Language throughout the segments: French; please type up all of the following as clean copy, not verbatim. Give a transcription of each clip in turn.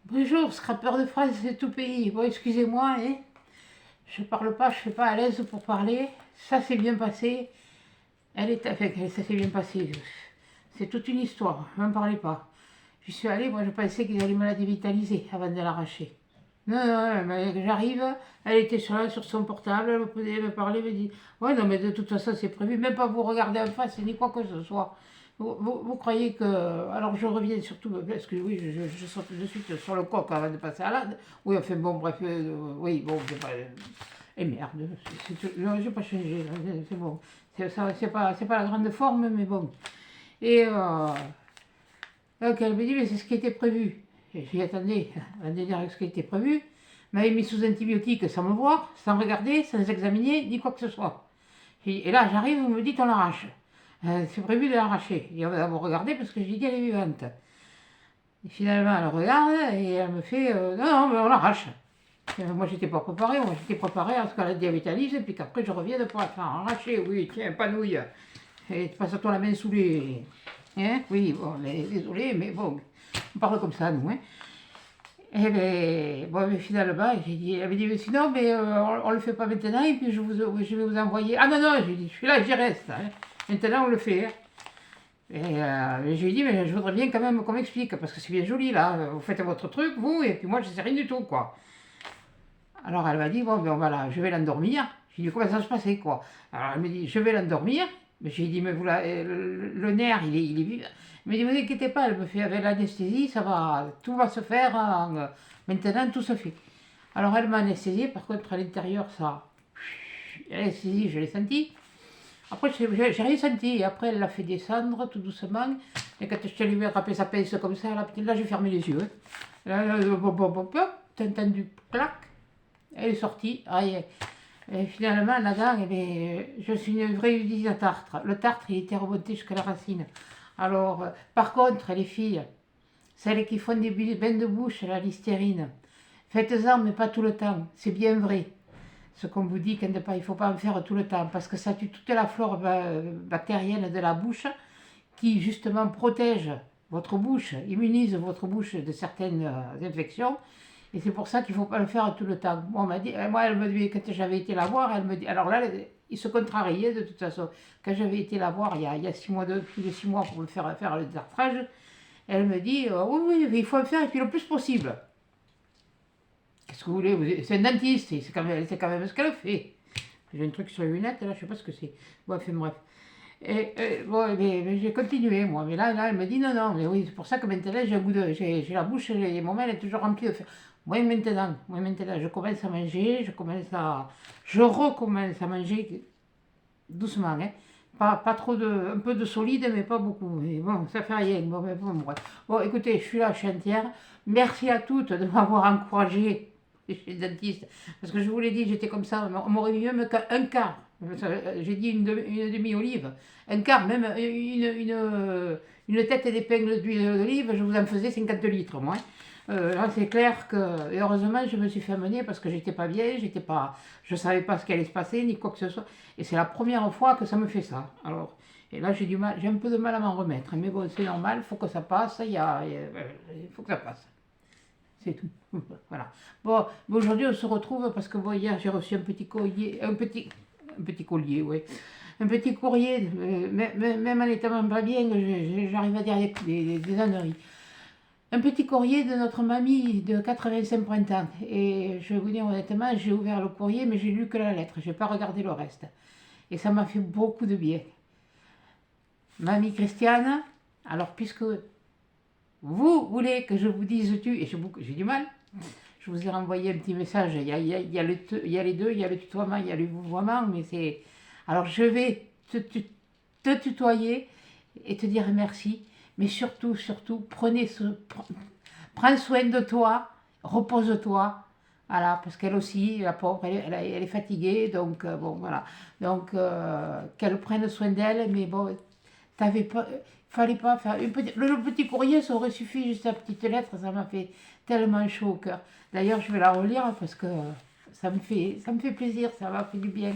Bonjour, scrapeur de phrases de tout pays. Bon, excusez-moi, hein. Je parle pas, je suis pas à l'aise pour parler. Ça s'est bien passé. Elle est avec elle, ça s'est bien passé. C'est toute une histoire, n'en parlez pas. J'y suis allée, moi je pensais qu'ils allaient me la dévitaliser avant de l'arracher. Non, non, mais j'arrive, elle était sur son portable, elle me parlait, elle me dit, ouais, non, mais de toute façon c'est prévu, même pas vous regarder en face, ni quoi que ce soit. Vous croyez que... Alors je reviens surtout, parce que oui, je saute de suite sur le coq avant de passer à l'âne. Oui, enfin bon, bref, oui, bon, c'est pas... Et merde, non, j'ai pas changé, c'est bon. C'est pas la grande forme, mais bon. Et donc elle me dit, mais c'est ce qui était prévu. Et je lui attendez, avant de dire ce qui était prévu, m'avait mis sous antibiotiques sans me voir, sans regarder, sans examiner, ni quoi que ce soit. Et là, j'arrive, vous me dites, on l'arrache. C'est prévu de l'arracher. Et on va vous regarder parce que je lui dis, elle est vivante. Et finalement, elle regarde et elle me fait, non, non, mais on l'arrache. Moi, j'étais pas préparée, moi, j'étais préparée à ce qu'elle diavitalise et puis qu'après, je revienne pour la faire arracher. Oui, tiens, panouille. Et passe-toi la main sous les... Hein? Oui, bon, désolé, mais bon, on parle comme ça, nous, hein. Et bien, bon, mais finalement, j'ai dit, elle m'a dit, mais sinon, mais, on le fait pas maintenant, et puis je vais vous envoyer. Ah non, non, j'ai dit, je suis là, j'y reste, hein. Maintenant, on le fait, hein. Et je lui ai dit, mais je voudrais bien quand même qu'on m'explique, parce que c'est bien joli, là, vous faites votre truc, vous, et puis moi, je sais rien du tout, quoi. Alors, elle m'a dit, bon, ben voilà, je vais l'endormir. J'ai dit, comment ça se passait, quoi? Alors, elle me dit, je vais l'endormir. Mais j'ai dit, mais vous, le nerf, il est vif. Elle me dit, ne vous inquiétez pas, elle me fait, avec l'anesthésie, ça va, tout va se faire, maintenant, tout se fait. Alors, elle m'a anesthésié, par contre, à l'intérieur, ça, l'anesthésie, je l'ai senti. Après, j'ai rien senti. Et après, elle l'a fait descendre tout doucement. Et quand je suis allé lui attraper sa pince comme ça, là, j'ai fermé les yeux, hein. Là, t'as entendu clac, elle est sortie. Ah, et finalement, là-dedans, je suis une vraie usine à tartre. Le tartre, il était remonté jusqu'à la racine. Alors, par contre, les filles, celles qui font des bains de bouche, la listerine, faites-en, mais pas tout le temps. C'est bien vrai. Ce qu'on vous dit, il ne faut pas en faire tout le temps, parce que ça tue toute la flore bactérienne de la bouche, qui justement protège votre bouche, immunise votre bouche de certaines infections. Et c'est pour ça qu'il ne faut pas le faire tout le temps. Moi, elle me dit, quand j'avais été la voir, elle me dit, alors là, il se contrariait de toute façon. Quand j'avais été la voir il y a 6 mois, plus de 6 mois pour me faire le détartrage, elle me dit, oui, oui, il faut le faire et puis le plus possible. Qu'est-ce que vous voulez? C'est un dentiste, c'est quand même ce qu'elle fait. J'ai un truc sur les lunettes, là, je ne sais pas ce que c'est. Bon, enfin, bref. Bon, mais j'ai continué, moi. Mais là, elle me dit non, non, mais oui, c'est pour ça que maintenant j'ai un goût de. J'ai la bouche, mon mail est toujours rempli de fer. Moi maintenant, je commence à manger, je recommence à manger doucement, hein. Pas trop de. Un peu de solide, mais pas beaucoup. Mais bon, ça fait rien. Bon, mais bon, bref. Bon, écoutez, je suis là, je suis entière. Merci à toutes de m'avoir encouragé chez le dentiste. Parce que je vous l'ai dit, j'étais comme ça. On m'aurait mis même qu'un quart. J'ai dit une demi-olive. Un quart, même une tête d'épingle d'huile d'olive, je vous en faisais 50 litres, moi. Là, c'est clair que, et heureusement, je me suis fait amener parce que j'étais pas vieille, je savais pas ce qui allait se passer, ni quoi que ce soit. Et c'est la première fois que ça me fait ça. Alors, et là, j'ai un peu de mal à m'en remettre. Mais bon, c'est normal, il faut que ça passe, il faut que ça passe. C'est tout. Voilà. Bon, aujourd'hui, on se retrouve parce que bon, hier, j'ai reçu un petit collier, un petit collier, oui. Un petit courrier, même en étant pas bien, j'arrive à dire des âneries. Un petit courrier de notre mamie de 85 printemps. Et je vais vous dire honnêtement, j'ai ouvert le courrier, mais j'ai lu que la lettre. Je n'ai pas regardé le reste. Et ça m'a fait beaucoup de bien. Mamie Christiane, alors puisque vous voulez que je vous dise tu, et j'ai du mal, je vous ai renvoyé un petit message. Il y a les deux, il y a le tutoiement, il y a le vouvoiement, mais c'est. Alors je vais te tutoyer et te dire merci, mais surtout, prends soin de toi, repose-toi. Voilà, parce qu'elle aussi, la pauvre, elle est fatiguée, donc bon, voilà. Donc, qu'elle prenne soin d'elle, mais bon, t'avais pas, fallait pas faire. Le petit courrier, ça aurait suffi, juste la petite lettre, ça m'a fait tellement chaud au cœur. D'ailleurs, je vais la relire parce que ça me fait plaisir, ça m'a fait du bien.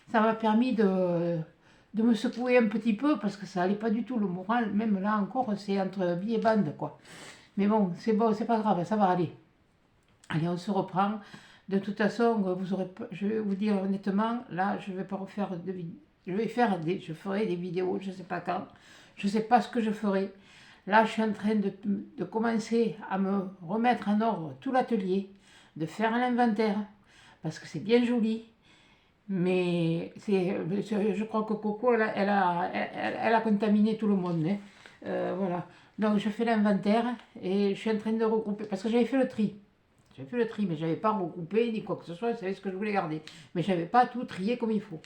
Ça m'a permis de me secouer un petit peu parce que ça allait pas du tout. Le moral, même là encore, c'est entre vie et bande, quoi. Mais bon, c'est pas grave, ça va aller. Allez, on se reprend. De toute façon, je vais vous dire honnêtement, là, je vais pas refaire de vidéos. Je ferai des vidéos, je sais pas quand. Je sais pas ce que je ferai. Là, je suis en train de commencer à me remettre en ordre tout l'atelier, de faire l'inventaire, parce que c'est bien joli. Mais je crois que Coco, elle a contaminé tout le monde, hein. Voilà. Donc, je fais l'inventaire et je suis en train de regrouper, parce que j'avais fait le tri. J'avais fait le tri, mais je n'avais pas regroupé ni quoi que ce soit, je savais ce que je voulais garder. Mais je n'avais pas tout trié comme il faut.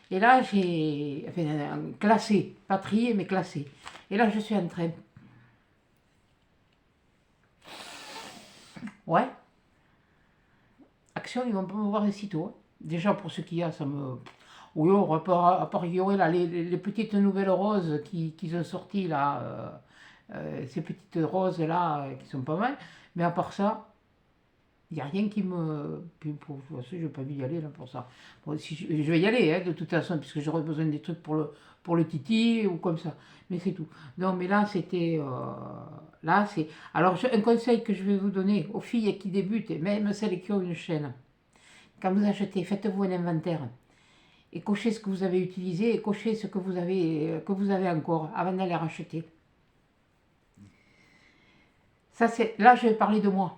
Et là, j'ai classé, pas trié, mais classé. Et là, je suis en train. Ouais, Action, ils vont pas me voir de sitôt, hein. Déjà, pour ce qu'il y a, ça me. Oui, à part il y aurait là, les petites nouvelles roses qui sont sorties là, ces petites roses là, qui sont pas mal. Mais à part ça, il n'y a rien qui me. Puis je n'ai pas vu y aller là pour ça. Bon, si je vais y aller, hein, de toute façon, puisque j'aurai besoin des trucs pour le titi ou comme ça. Mais c'est tout. Non, mais là, c'était. Là, c'est. Alors, un conseil que je vais vous donner aux filles qui débutent, et même celles qui ont une chaîne. Quand vous achetez, faites-vous un inventaire. Et cochez ce que vous avez utilisé et cochez ce que vous avez encore avant d'aller racheter. Ça, là, je vais parler de moi.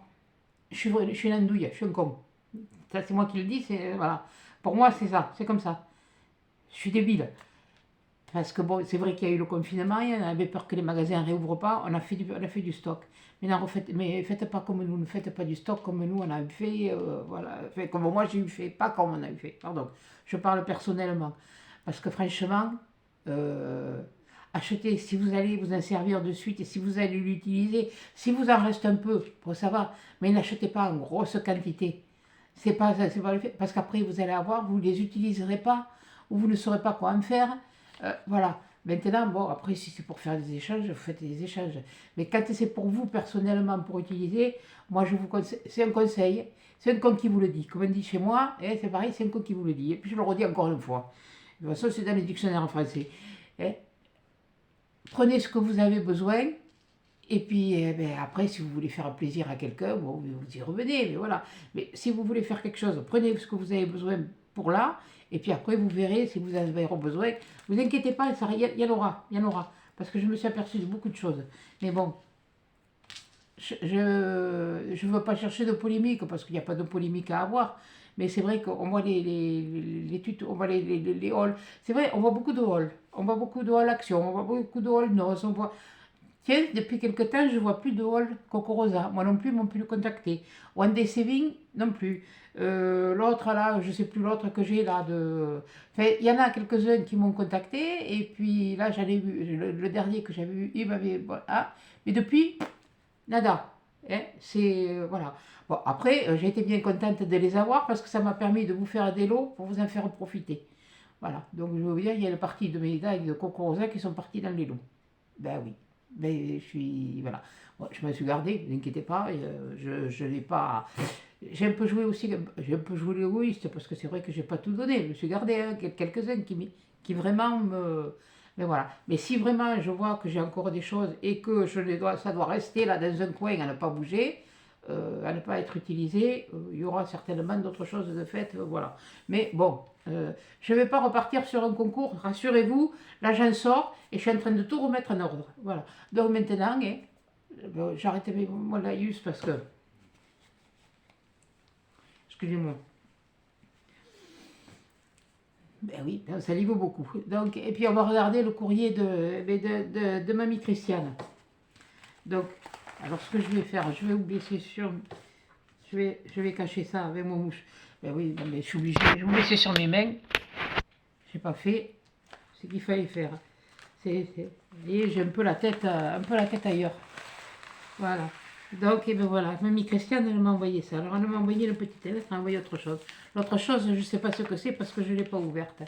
Je suis une andouille, je suis un con. Ça, c'est moi qui le dis, voilà. Pour moi, c'est ça, c'est comme ça. Je suis débile. Parce que bon, c'est vrai qu'il y a eu le confinement, on avait peur que les magasins ne réouvrent pas, on a fait du stock. Mais faites pas comme nous, ne faites pas du stock comme nous on a fait, voilà, comme moi j'ai eu fait, pas comme on a eu fait, pardon. Je parle personnellement. Parce que franchement, achetez, si vous allez vous en servir de suite et si vous allez l'utiliser, si vous en reste un peu, bon, ça va, mais n'achetez pas en grosse quantité. C'est pas le fait, parce qu'après vous allez avoir, vous ne les utiliserez pas, ou vous ne saurez pas quoi en faire. Voilà. Maintenant, bon, après, si c'est pour faire des échanges, vous faites des échanges. Mais quand c'est pour vous personnellement, pour utiliser, moi, je vous conseille, c'est un conseil, c'est un con qui vous le dit. Comme on dit chez moi, c'est pareil, c'est un con qui vous le dit. Et puis, je le redis encore une fois. De toute façon, c'est dans les dictionnaires en français. Prenez ce que vous avez besoin. Et puis, après, si vous voulez faire plaisir à quelqu'un, bon, vous y revenez, mais voilà. Mais si vous voulez faire quelque chose, prenez ce que vous avez besoin pour là, et puis après, vous verrez si vous avez besoin. Ne vous inquiétez pas, il y en aura, il y en aura. Parce que je me suis aperçue de beaucoup de choses. Mais bon, je ne veux pas chercher de polémique, parce qu'il n'y a pas de polémique à avoir. Mais c'est vrai qu'on voit les tutos, on voit les halls. C'est vrai, on voit beaucoup de halls. On voit beaucoup de halls action, on voit beaucoup de halls noces, on voit. Tiens, depuis quelque temps, je ne vois plus de hall Cocorosa. Moi non plus, ils m'ont pu le contacter. One Day Saving, non plus. L'autre, là, je ne sais plus l'autre que j'ai là. Enfin, il y en a quelques-uns qui m'ont contacté. Et puis là, j'avais vu, le dernier que j'avais vu, il m'avait. Voilà. Mais depuis, nada. Hein, voilà. Bon, après, j'ai été bien contente de les avoir parce que ça m'a permis de vous faire des lots pour vous en faire profiter. Voilà. Donc, je veux dire, il y a une partie de mes médailles de Cocorosa qui sont parties dans les lots. Ben oui. Mais je suis. Voilà. Bon, je me suis gardé, ne vous inquiétez pas. Je n'ai pas. J'ai un peu joué aussi. J'ai un peu joué l'égoïste parce que c'est vrai que j'ai pas tout donné. Je me suis gardé quelques-uns qui vraiment me. Mais voilà. Mais si vraiment je vois que j'ai encore des choses et que ça doit rester là dans un coin à ne pas bouger, à ne pas être utilisé, il y aura certainement d'autres choses de fait. Voilà. Mais bon, je ne vais pas repartir sur un concours, rassurez-vous. Là, j'en sors et je suis en train de tout remettre en ordre. Voilà. Donc maintenant, j'arrête mon laïus parce que. Excusez-moi. Ben oui, ça livre beaucoup. Donc, et puis on va regarder le courrier de Mamie Christiane. Donc, alors ce que je vais faire, je vais vous laisser sur. Je vais cacher ça avec mon mouche. Ben oui, non, mais je suis obligée. Je vais vous laisser sur mes mains. J'ai pas fait ce qu'il fallait faire. Et j'ai un peu la tête ailleurs. Voilà. Donc, et ben voilà, Mamie Christiane, elle m'a envoyé ça. Alors, elle m'a envoyé le petit lettre, elle m'a envoyé autre chose. L'autre chose, je ne sais pas ce que c'est parce que je ne l'ai pas ouverte.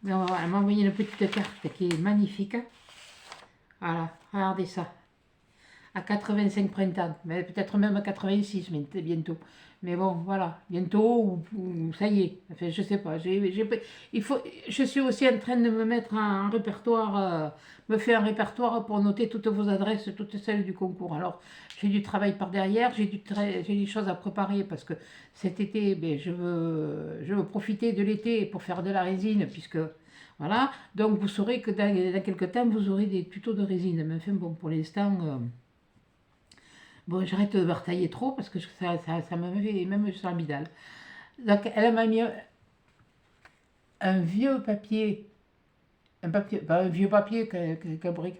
Mais voilà, elle m'a envoyé une petite carte qui est magnifique. Voilà, regardez ça. à 85 printemps, mais peut-être même à 86 bientôt. Mais bon, voilà, bientôt, ou ça y est, enfin, je sais pas. Il faut, je suis aussi en train de me mettre un répertoire, me faire un répertoire pour noter toutes vos adresses, toutes celles du concours. Alors, j'ai du travail par derrière, j'ai des choses à préparer parce que cet été, ben, je veux profiter de l'été pour faire de la résine, puisque voilà. Donc, vous saurez que dans quelques temps, vous aurez des tutos de résine. Mais enfin, bon, pour l'instant. Bon, j'arrête de batailler trop parce que ça me fait même sur l'amidale. Donc, elle m'a mis un vieux papier, pas un vieux papier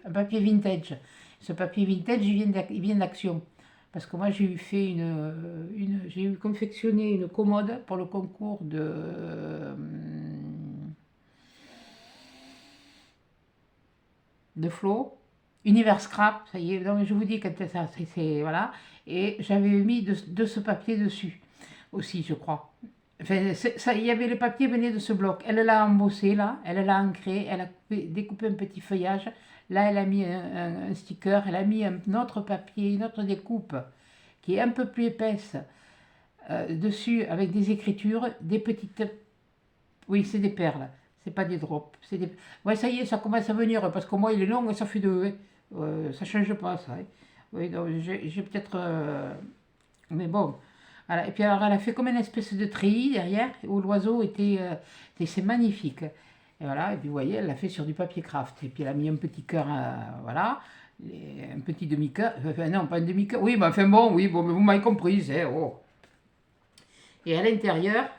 un papier vintage. Ce papier vintage, il vient d'Action. Parce que moi, j'ai eu fait j'ai eu confectionné une commode pour le concours de Flo. Univers Scrap, ça y est, donc je vous dis quand ça, voilà. Et j'avais mis de ce papier dessus aussi, je crois. Enfin, ça, il y avait le papier venait de ce bloc. Elle l'a embossé là, elle l'a ancré, elle a découpé un petit feuillage. Là, elle a mis un sticker, elle a mis un autre papier, une autre découpe qui est un peu plus épaisse dessus avec des écritures, des petites. Oui, c'est des perles, c'est pas des drops. Ouais, ça y est, ça commence à venir parce que moi, il est long et ça fait deux. Hein. Ça change pas ça. Hein. Oui, donc j'ai peut-être. Mais bon, voilà. Et puis alors, elle a fait comme une espèce de treillis derrière où l'oiseau était. C'est magnifique. Et voilà, et puis vous voyez, elle l'a fait sur du papier craft. Et puis elle a mis un petit cœur, voilà, un petit demi-cœur. Enfin, non, pas un demi-cœur. Oui, mais enfin bon, oui, bon, mais vous m'avez compris, c'est. Oh. Et à l'intérieur,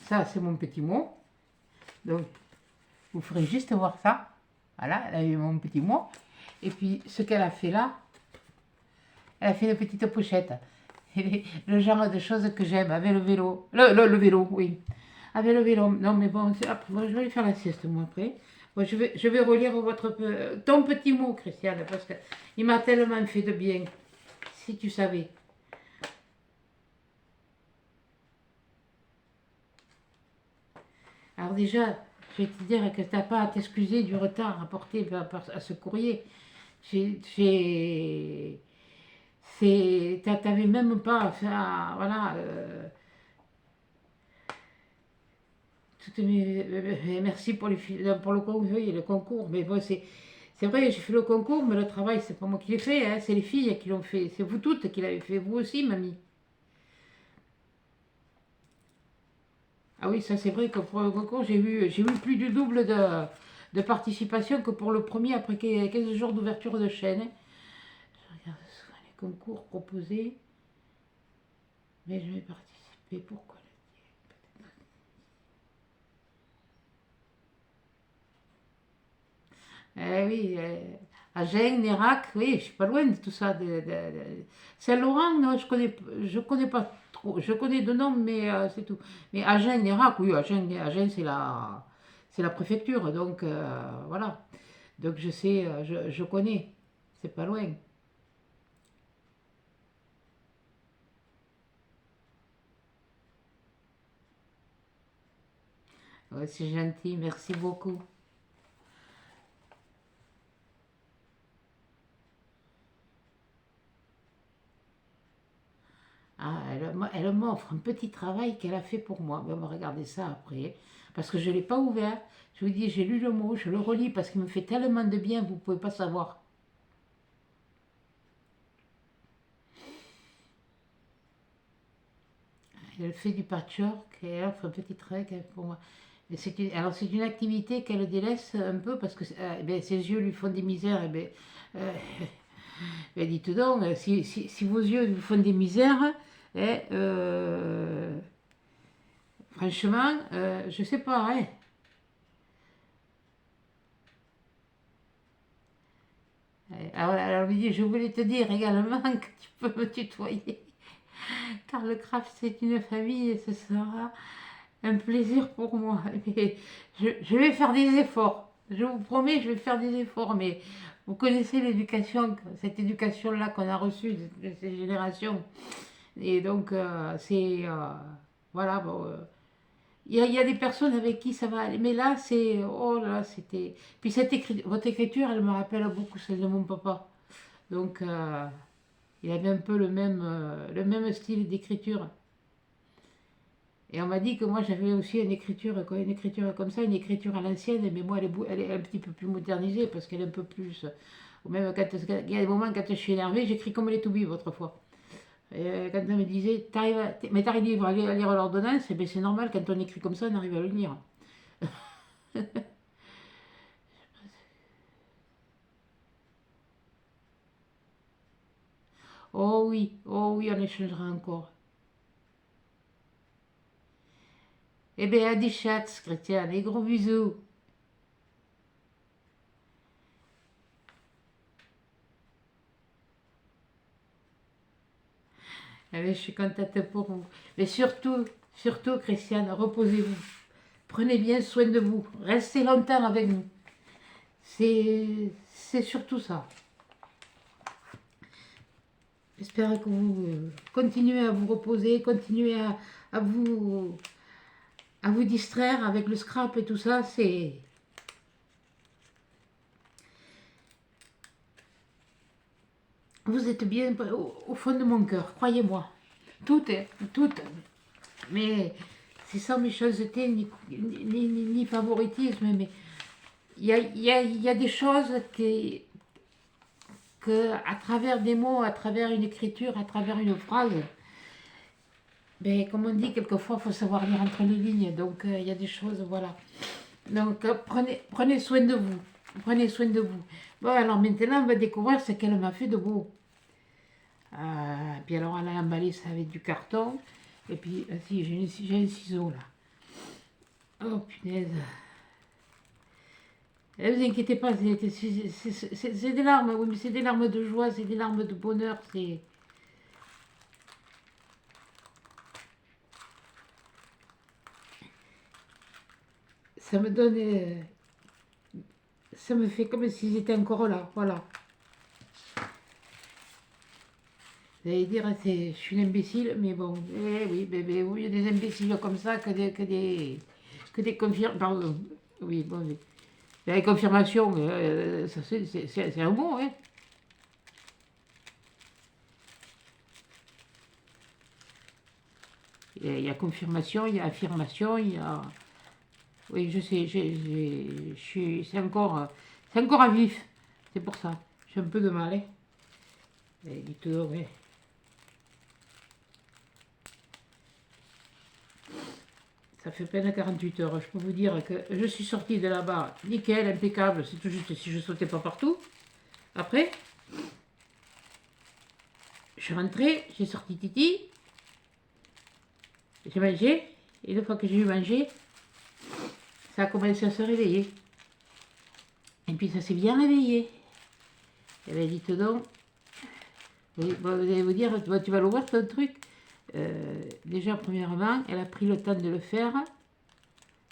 ça, c'est mon petit mot. Donc, vous ferez juste voir ça. Voilà, elle a eu mon petit mot. Et puis, ce qu'elle a fait là, elle a fait une petite pochette. Le genre de choses que j'aime avec le vélo. Le vélo, oui. Avec le vélo. Non, mais bon, après, moi, je vais aller faire la sieste, moi, après. Bon, je vais relire ton petit mot, Christiane, parce qu'il m'a tellement fait de bien. Si tu savais. Alors déjà, je vais te dire que tu n'as pas à t'excuser du retard apporté à ce courrier. T'avais même pas, enfin, voilà, merci pour pour le concours, oui, le concours, mais bon, c'est vrai, j'ai fait le concours, mais le travail, c'est pas moi qui l'ai fait, hein, c'est les filles qui l'ont fait, c'est vous toutes qui l'avez fait, vous aussi, mamie. Ah oui, ça c'est vrai que pour le concours, j'ai eu plus du double de participation que pour le premier après 15 jours d'ouverture de chaîne. Hein. Je regarde souvent les concours proposés, mais je vais participer. Pourquoi eh oui, Agen, Nérac, oui, je suis pas loin de tout ça. Saint-Laurent, non, je connais pas trop. Je connais deux noms, mais c'est tout. Mais Agen, Nérac, oui, Agen c'est la préfecture, donc voilà. Donc je sais, je connais. C'est pas loin. Ouais, c'est gentil, merci beaucoup. Ah, elle m'offre un petit travail qu'elle a fait pour moi. Ben, on va regarder ça après. Parce que je ne l'ai pas ouvert. Je vous dis, j'ai lu le mot, je le relis parce qu'il me fait tellement de bien, vous ne pouvez pas savoir. Elle fait du patchwork et elle offre un petit truc pour moi. Alors c'est une activité qu'elle délaisse un peu parce que eh ben, ses yeux lui font des misères. Eh ben, euh, ben, dites donc, si vos yeux vous font des misères, eh, franchement, je sais pas. Hein. Alors, lui dit, je voulais te dire également que tu peux me tutoyer, car le craft c'est une famille et ce sera un plaisir pour moi. Mais je vais faire des efforts. Je vous promets, je vais faire des efforts. Mais vous connaissez l'éducation, cette éducation-là qu'on a reçue de ces générations. Et donc, voilà, bon, il y a des personnes avec qui ça va aller. Mais là, oh là, c'était. Puis votre écriture, elle me rappelle beaucoup celle de mon papa. Donc, Il avait un peu le même style d'écriture. Et on m'a dit que moi j'avais aussi une écriture comme ça, une écriture à l'ancienne, mais moi elle est un petit peu plus modernisée parce qu'elle est un peu plus. Ou même quand il y a des moments quand je suis énervée, j'écris comme les toubibs autrefois. Et quand on me disait, mais t'arrives à lire l'ordonnance, eh ben, c'est normal, quand on écrit comme ça, on arrive à le lire. Oh oui, on échangera encore. Eh bien, à des chats, Chrétien, des gros bisous. Eh bien, je suis contente pour vous. Mais surtout, Christiane, reposez-vous. Prenez bien soin de vous. Restez longtemps avec nous. C'est surtout ça. J'espère que vous continuez à vous reposer, continuez à vous, à vous distraire avec le scrap et tout ça. Vous êtes bien au fond de mon cœur, croyez-moi. Tout est, tout. Mais c'est sans méchanceté ni favoritisme, mais il y a des choses à travers des mots, à travers une écriture, à travers une phrase, ben, comme on dit, quelquefois, il faut savoir lire entre les lignes. Donc, il y a des choses, voilà. Donc, prenez soin de vous. Prenez soin de vous. Bon, alors maintenant, on va découvrir ce qu'elle m'a fait de beau. Puis alors, elle a emballé ça avec du carton. Et puis, si, j'ai un ciseau là. Oh, punaise. Ne vous inquiétez pas, c'est des larmes, oui, mais c'est des larmes de joie, c'est des larmes de bonheur, ça me donne, ça me fait comme s'ils étaient encore là, voilà. Vous allez dire, je suis une imbécile, mais bon, oui, oui, il y a des imbéciles comme ça que des confirmations, pardon, oui, bon, les confirmations, ça c'est un mot, hein. Il y a confirmation, il y a affirmation, il y a... Oui, je sais, c'est encore à vif, c'est pour ça. J'ai un peu de mal, hein. Et dites donc, ouais. Ça fait peine à 48 heures. Je peux vous dire que je suis sortie de là-bas, nickel, impeccable. C'est tout juste si je sautais pas partout. Après, je suis rentrée, j'ai sorti Titi, j'ai mangé, et une fois que j'ai eu mangé, ça a commencé à se réveiller. Et puis ça s'est bien réveillé. Et bien dites donc, vous allez vous dire, tu vas l'ouvrir ton truc. Déjà, premièrement, elle a pris le temps de le faire.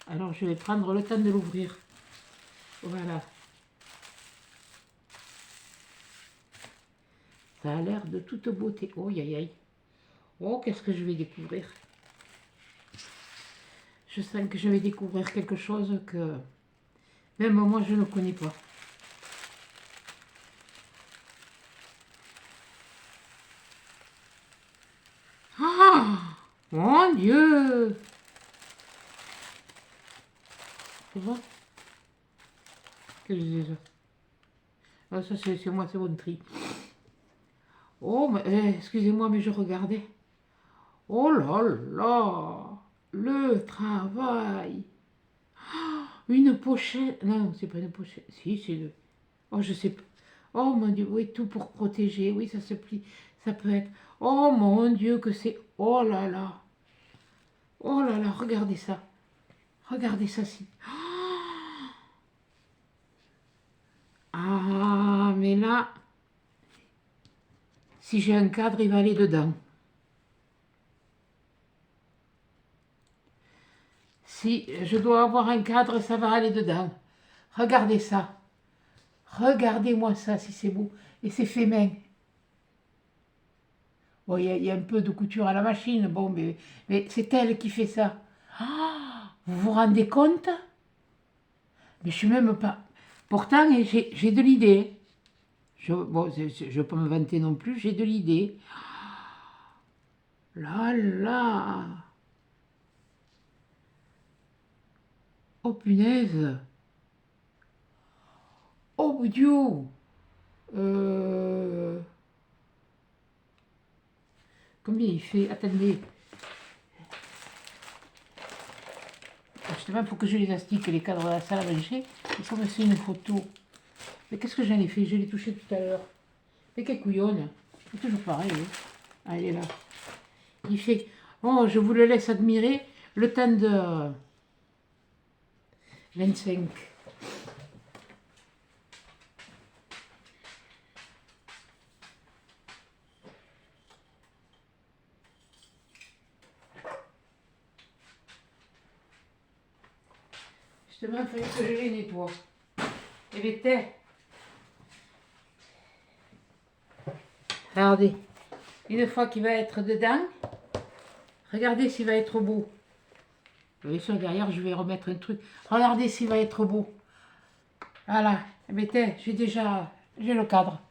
Alors, je vais prendre le temps de l'ouvrir. Voilà. Ça a l'air de toute beauté. Oh, aïe, aïe. Oh, qu'est-ce que je vais découvrir. Je sens que je vais découvrir quelque chose que même moi, je ne connais pas. Ah, mon Dieu! Tu vois? Qu'est-ce que c'est ça? Ah, ça, c'est moi, c'est mon tri. Oh, mais, excusez-moi, mais je regardais. Oh là là! Le travail! Une pochette. Non, c'est pas une pochette. Si, c'est le. Oh, je sais pas. Oh mon Dieu, oui, tout pour protéger. Oui, ça se plie. Ça peut être. Oh mon Dieu, que c'est. Oh là là! Oh là là, regardez ça. Regardez ça, si. Ah, mais là, si j'ai un cadre, il va aller dedans. Si je dois avoir un cadre, ça va aller dedans. Regardez ça. Regardez-moi ça, si c'est beau. Et c'est fait main. Bon, il y a un peu de couture à la machine, bon, mais c'est elle qui fait ça. Ah, vous vous rendez compte? Mais je suis même pas. Pourtant, j'ai de l'idée. Bon, je ne vais pas me vanter non plus, j'ai de l'idée. Là, là. Oh punaise. Oh mon Dieu. Euh, Combien il fait? Attendez. Justement, il faut que je les astique, les cadres de la salle à manger. Il faut me faire une photo. Mais qu'est-ce que j'en ai fait? Je l'ai touché tout à l'heure. Mais quelle couillonne. C'est toujours pareil. Hein. Ah, il est là. Il fait... Oh, je vous le laisse admirer. Le temps de 25. Justement, il fallait que je les nettoie. Et les têtes. Regardez. Une fois qu'il va être dedans, regardez s'il va être beau. Bien sûr, derrière, je vais remettre un truc. Regardez s'il va être beau. Voilà. Mais j'ai le cadre.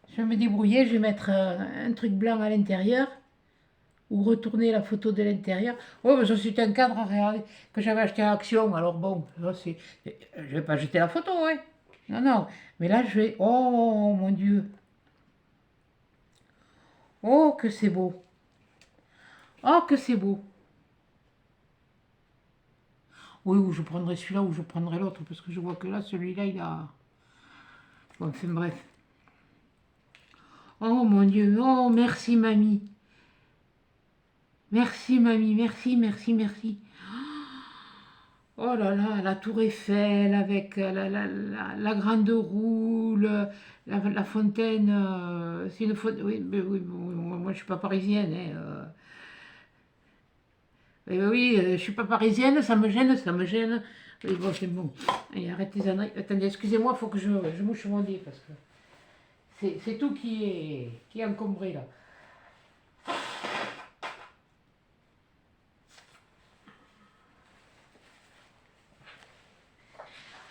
Je vais me débrouiller, je vais mettre un truc blanc à l'intérieur. Ou retourner la photo de l'intérieur. Oh, mais ça c'est un cadre, regardez, que j'avais acheté à Action. Alors bon, je vais pas jeter la photo, hein. Non, non. Mais là, je vais... Oh, mon Dieu. Oh, que c'est beau. Oh, que c'est beau. Oui, ou je prendrai celui-là ou je prendrai l'autre, parce que je vois que là, celui-là, il a... Bon, enfin, bref. Oh, mon Dieu. Oh, merci, mamie. Merci, mamie. Merci, merci, merci. Oh là là, la tour Eiffel avec la grande roue, la fontaine. C'est une fontaine. Oui, mais oui, moi je suis pas parisienne. Hein, oui, je suis pas parisienne, ça me gêne, ça me gêne. Oui, bon, c'est bon. Allez, arrêtez les âneries. Attendez, excusez-moi, il faut que je mouche mon nez parce que c'est tout qui est encombré là.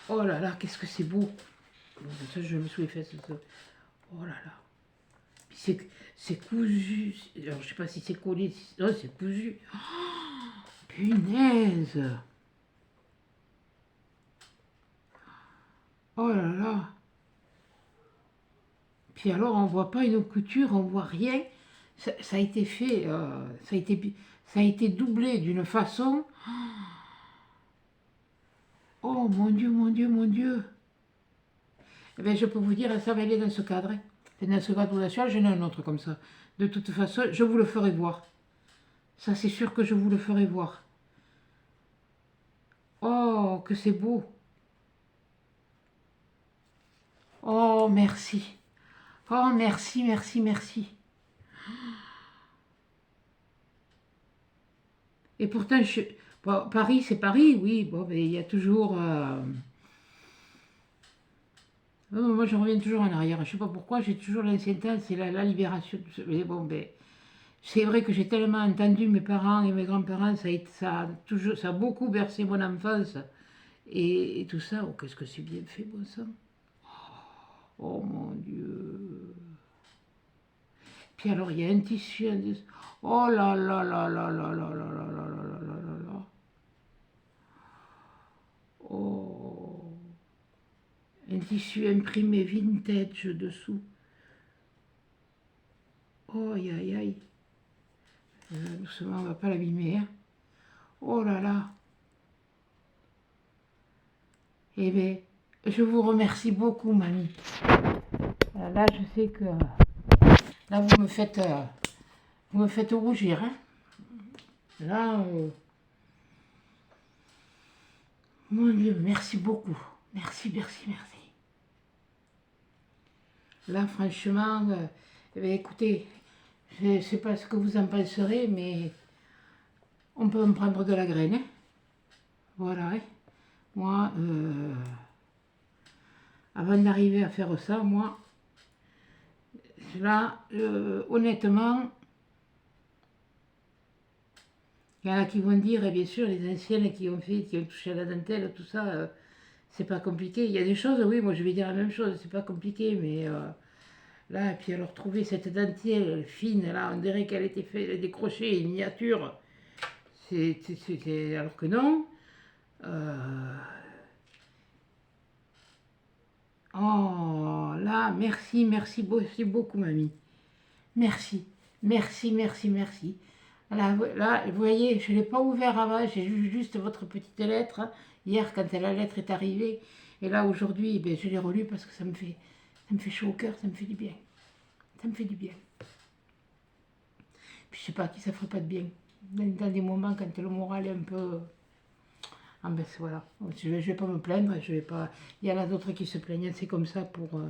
Oh là là, qu'est-ce que c'est beau. Bon, ça, je me suis fait. Oh là là. C'est cousu. Alors, je sais pas si c'est collé. Non, c'est cousu. Oh, punaise. Oh là là. Puis alors, on voit pas une couture, on voit rien. Ça a été fait, ça a été doublé d'une façon. Oh mon Dieu, mon Dieu, mon Dieu. Eh bien, je peux vous dire, ça va aller dans ce cadre. Hein. Dans ce cadre national, j'en ai un autre comme ça. De toute façon, je vous le ferai voir. Ça, c'est sûr que je vous le ferai voir. Oh, que c'est beau. Oh, merci. Oh, merci, merci, merci. Et pourtant, bon, Paris, c'est Paris, oui. Bon, mais il y a toujours... moi, je reviens toujours en arrière. Je ne sais pas pourquoi, j'ai toujours l'ancien temps, c'est la libération. Mais bon, ben, c'est vrai que j'ai tellement entendu mes parents et mes grands-parents, ça a beaucoup bercé mon enfance. Et tout ça, oh, qu'est-ce que c'est bien fait, bon sang. Oh mon Dieu. Puis alors, il y a un tissu. Oh là là là là là là là là là là là là là. Oh. Un tissu imprimé vintage dessous. Oh, aïe aïe aïe. Doucement, on va pas l'abîmer. Hein. Oh là là. Eh bien, je vous remercie beaucoup, mamie. Là, je sais que... Là, vous me faites rougir. Hein. Là, mon Dieu, merci beaucoup. Merci, merci, merci. Là, franchement, eh bien, écoutez, je ne sais pas ce que vous en penserez, mais on peut me prendre de la graine. Hein. Voilà. Hein. Moi, avant d'arriver à faire ça, moi, là, honnêtement, il y en a qui vont dire, et bien sûr, les anciennes qui ont touché à la dentelle, tout ça, c'est pas compliqué. Il y a des choses, oui, moi je vais dire la même chose, c'est pas compliqué, mais là, et puis alors trouver cette dentelle fine, là, on dirait qu'elle était faite, décrochée, une miniature, alors que non. Euh, Oh, là, merci, merci, merci beaucoup, mamie. Merci, merci, merci, merci. Là, vous voyez, je ne l'ai pas ouvert avant, j'ai lu juste votre petite lettre, hein, hier quand la lettre est arrivée. Et là, aujourd'hui, ben, je l'ai relue parce que ça me fait chaud au cœur, ça me fait du bien. Ça me fait du bien. Puis je sais pas à qui ça ferait pas de bien. Dans des moments quand le moral est un peu... Ah ben voilà, je vais pas me plaindre, je vais pas... Il y en a d'autres qui se plaignent, c'est comme ça pour...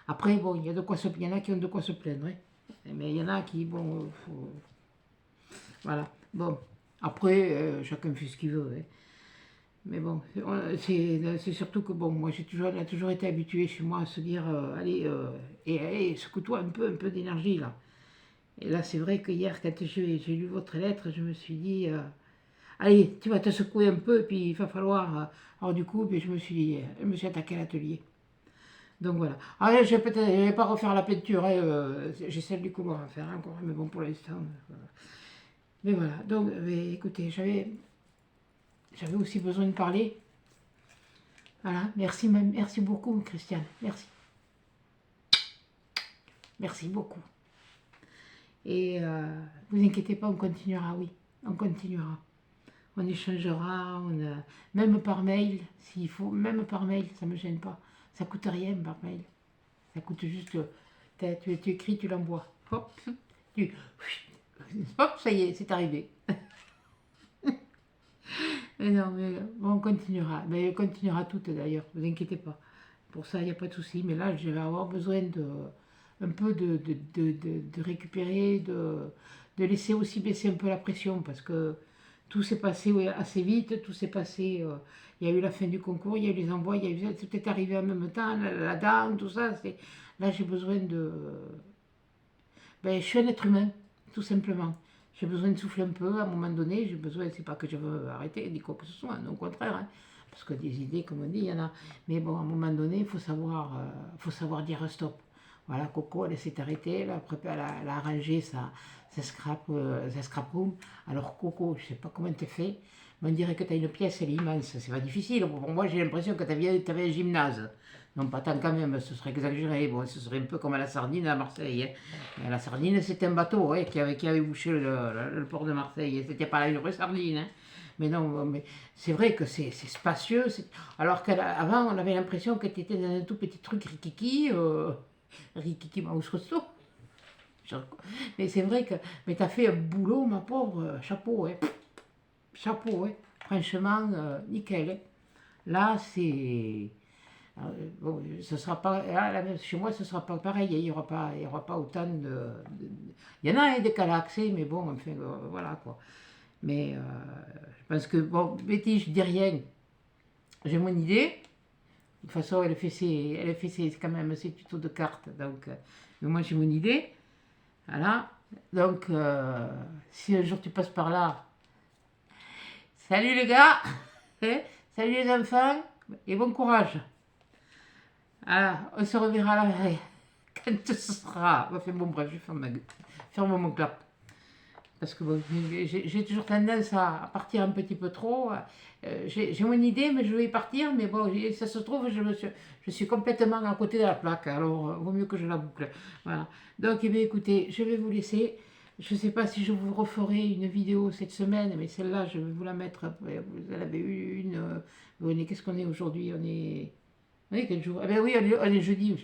Après, bon, il y en a qui ont de quoi se plaindre, hein. Mais il y en a qui, bon, voilà. Bon, après, chacun fait ce qu'il veut, hein. Mais bon, c'est surtout que, bon, moi, elle a toujours été habituée chez moi à se dire, allez, secoue-toi un peu d'énergie, là. Et là, c'est vrai que hier, quand j'ai lu votre lettre, je me suis dit, allez, tu vas te secouer un peu, puis il va falloir... alors du coup, puis je me suis attaqué à l'atelier. Donc voilà. Ah, je vais pas refaire la peinture, hein, j'ai celle du couloir à faire encore, mais bon, pour l'instant, voilà. Mais voilà, donc mais écoutez, j'avais aussi besoin de parler. Voilà, merci, merci beaucoup, Christiane, merci. Merci beaucoup. Et vous inquiétez pas, on continuera, oui, on continuera. On échangera, même par mail, s'il faut, même par mail, ça me gêne pas. Ça coûte rien par mail. Ça coûte juste, tu écris, tu l'envoies. Hop, tu, hop, ça y est, c'est arrivé. Mais non, mais bon, on continuera. Mais on continuera toutes d'ailleurs, vous inquiétez pas. Pour ça, il n'y a pas de souci. Mais là, je vais avoir besoin un peu de récupérer, de laisser aussi baisser un peu la pression parce que tout s'est passé, ouais, assez vite, tout s'est passé. Il y a eu la fin du concours, il y a eu les envois, tout est arrivé en même temps, la dame, tout ça. Là, j'ai besoin de. Ben, je suis un être humain, tout simplement. J'ai besoin de souffler un peu à un moment donné. J'ai besoin, c'est pas que je veux arrêter, ni quoi que ce soit, non, au contraire, hein. Parce que des idées, comme on dit, il y en a. Mais bon, à un moment donné, faut savoir dire stop. Voilà, Coco, elle s'est arrêtée, elle a arrangé sa scrap room. Alors, Coco, je sais pas comment tu fait, mais on dirait que tu as une pièce, elle est immense. C'est pas difficile. Pour moi, j'ai l'impression que tu avais un gymnase. Non, pas tant quand même, ce serait exagéré. Bon, ce serait un peu comme à la Sardine à Marseille, hein. Mais la Sardine, c'était un bateau, hein, qui avait bouché le port de Marseille. C'était pas là une vraie sardine, hein. Mais non, mais c'est vrai que c'est spacieux. Alors qu'avant, on avait l'impression que tu étais dans un tout petit truc rikiki, rikiki mouse resto. Mais c'est vrai que mais tu as fait un boulot, ma pauvre, chapeau, hein. Chapeau, hein. Franchement, nickel, hein. Là, c'est. Bon, ce sera pas, chez moi, ce sera pas pareil. Il y aura pas autant il y en a, hein, des cas d'accès, mais bon, enfin, voilà quoi. Mais je pense que, bon, Betty, je dis rien. J'ai mon idée. De toute façon, elle fait quand même ses tutos de cartes. Donc, mais moi, j'ai mon idée. Voilà. Donc, si un jour tu passes par là, salut les gars, hein, salut les enfants, et bon courage. Voilà, on se reverra là, quand ce sera. Enfin bon, bref, je ferme mon clap. Parce que bon, j'ai toujours tendance à partir un petit peu trop. J'ai mon idée, mais je vais y partir. Mais bon, ça se trouve, je suis complètement à côté de la plaque. Alors, vaut mieux que je la boucle. Voilà. Donc, eh bien, écoutez, je vais vous laisser. Je ne sais pas si je vous referai une vidéo cette semaine, mais celle-là, je vais vous la mettre. Vous en avez eu une. Qu'est-ce qu'on est aujourd'hui? Oui, quel jour? Eh ben oui, on est jeudi.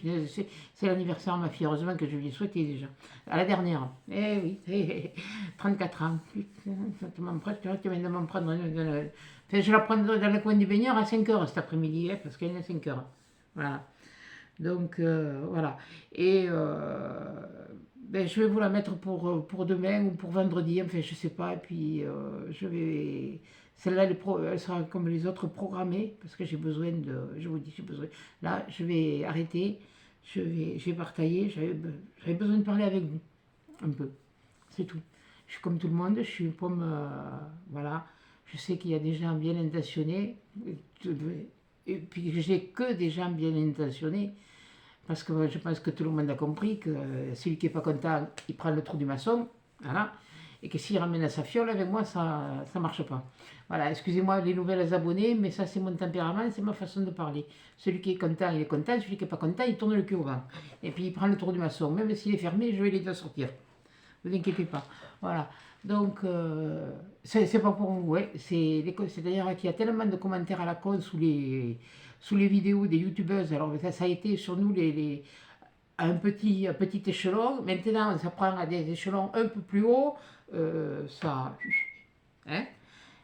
C'est l'anniversaire de ma fille. Heureusement que je lui ai souhaité déjà. À la dernière. Eh oui, 34 ans. Putain, tu viens de m'en prendre. Enfin, je la prends dans le coin du baigneur à 5 heures cet après-midi, hein, parce qu'elle est à 5 heures. Voilà. Donc, voilà. Et ben, je vais vous la mettre pour demain ou pour vendredi. Enfin, je sais pas. Et puis, je vais. Celle-là, elle sera comme les autres programmée, parce que j'ai besoin de. Je vous dis, j'ai besoin. Là, je vais arrêter. Je vais partager. J'avais besoin de parler avec vous. Un peu. C'est tout. Je suis comme tout le monde. Je suis une pomme. Voilà. Je sais qu'il y a des gens bien intentionnés. et puis que j'ai que des gens bien intentionnés, parce que je pense que tout le monde a compris que celui qui n'est pas content, il prend le trou du maçon, voilà, et que s'il ramène à sa fiole, avec moi, ça ne marche pas. Voilà, excusez-moi les nouvelles abonnés, mais ça c'est mon tempérament, c'est ma façon de parler. Celui qui est content, il est content, celui qui n'est pas content, il tourne le cul au vent. Et puis il prend le trou du maçon, même s'il est fermé, je vais les deux sortir. Ne vous inquiétez pas. Voilà. Donc, c'est pas pour vous. Hein. C'est-à-dire qu'il y a tellement de commentaires à la con sous les vidéos des youtubeuses. Alors, ça a été sur nous à un petit échelon. Maintenant, ça prend à des échelons un peu plus hauts. Ça. Hein.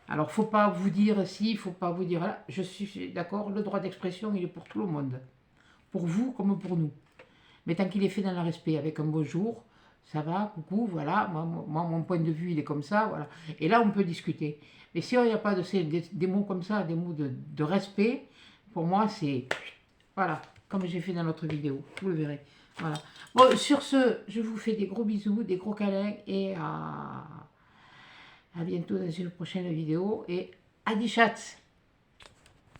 Alors, faut pas vous dire si, faut pas vous dire là. Je suis d'accord, le droit d'expression, il est pour tout le monde. Pour vous comme pour nous. Mais tant qu'il est fait dans le respect, avec un bonjour, ça va, coucou, voilà, moi, mon point de vue, il est comme ça, voilà. Et là, on peut discuter. Mais si il n'y a pas des mots comme ça, des mots de respect, pour moi, c'est, voilà, comme j'ai fait dans l'autre vidéo, vous le verrez. Voilà. Bon, sur ce, je vous fais des gros bisous, des gros câlins, et à bientôt dans une prochaine vidéo, et à des chats.